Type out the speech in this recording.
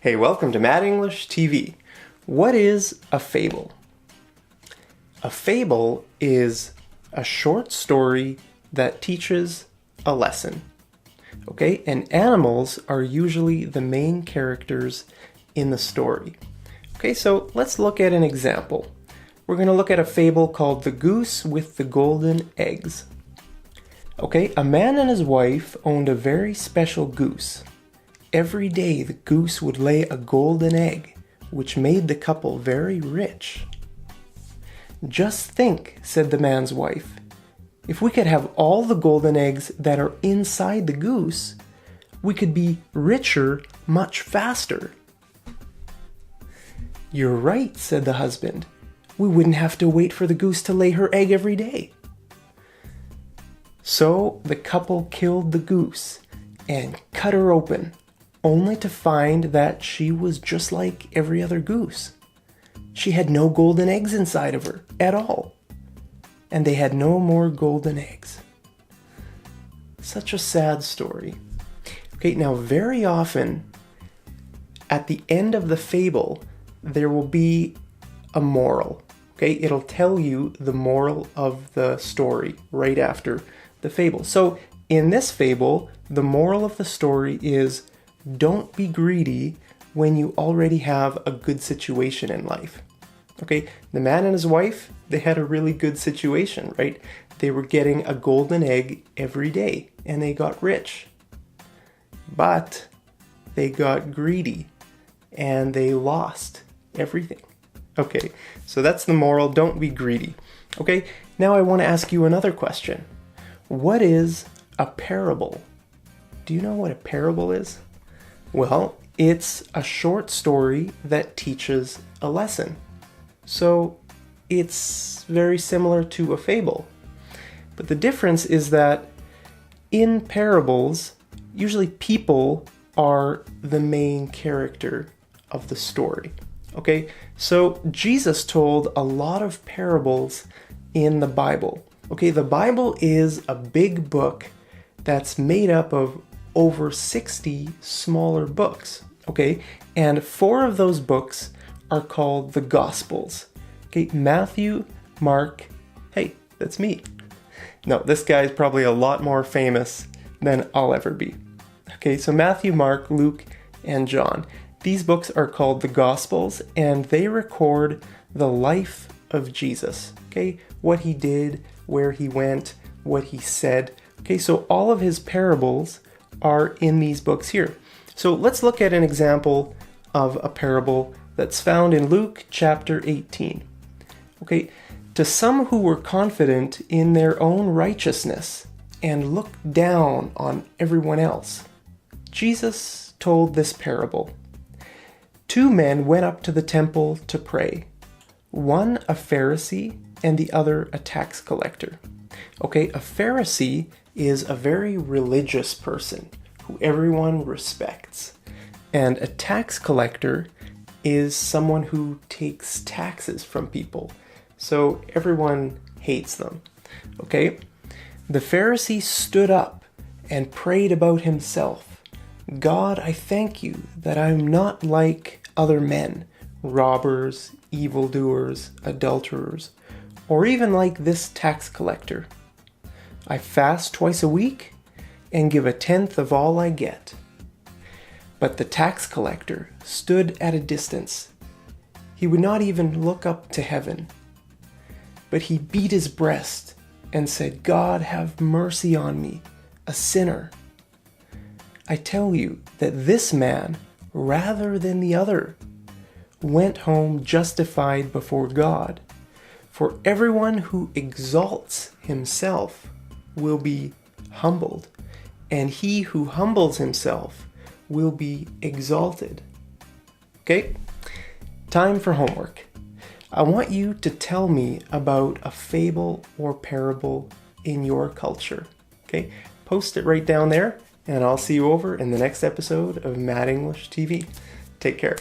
Hey, welcome to Mad English TV. What is a fable? A fable is a short story that teaches a lesson. Okay, and animals are usually the main characters in the story. Okay, so let's look at an example. We're going to look at a fable called The Goose with the Golden Eggs. Okay, a man and his wife owned a very special goose. Every day the goose would lay a golden egg, which made the couple very rich. "Just think," said the man's wife, "if we could have all the golden eggs that are inside the goose, we could be richer much faster." "You're right," said the husband. "We wouldn't have to wait for the goose to lay her egg every day." So the couple killed the goose and cut her open, only to find that she was just like every other goose. She had no golden eggs inside of her at all. And they had no more golden eggs. Such a sad story. Okay, now very often at the end of the fable, there will be a moral. Okay, it'll tell you the moral of the story right after the fable. So in this fable, the moral of the story is don't be greedy when you already have a good situation in life. Okay, the man and his wife, they had a really good situation, right? They were getting a golden egg every day and they got rich. But they got greedy and they lost everything. Okay, so that's the moral, don't be greedy. Okay, now I want to ask you another question. What is a parable? Do you know what a parable is? Well, it's a short story that teaches a lesson. So it's very similar to a fable. But the difference is that in parables, usually people are the main character of the story. Okay, so Jesus told a lot of parables in the Bible. Okay, the Bible is a big book that's made up of over 60 smaller books, okay? And 4 of those books are called the Gospels. Okay, Matthew, Mark, hey, that's me. No, this guy's probably a lot more famous than I'll ever be. Okay, so Matthew, Mark, Luke, and John. These books are called the Gospels, and they record the life of Jesus, okay? What he did, where he went, what he said. Okay, so all of his parables are in these books here. So let's look at an example of a parable that's found in Luke chapter 18. Okay, to some who were confident in their own righteousness and looked down on everyone else, Jesus told this parable. 2 men went up to the temple to pray, one a Pharisee and the other a tax collector. Okay, a Pharisee is a very religious person who everyone respects. And a tax collector is someone who takes taxes from people. So everyone hates them. Okay? The Pharisee stood up and prayed about himself. "God, I thank you that I'm not like other men, robbers, evildoers, adulterers, or even like this tax collector. I fast twice a week and give 1/10 of all I get." But the tax collector stood at a distance. He would not even look up to heaven. But he beat his breast and said, "God, have mercy on me, a sinner." I tell you that this man, rather than the other, went home justified before God. For everyone who exalts himself will be humbled, and he who humbles himself will be exalted. Okay, time for homework. I want you to tell me about a fable or parable in your culture. Okay, post it right down there, and I'll see you over in the next episode of Mad English TV. Take care.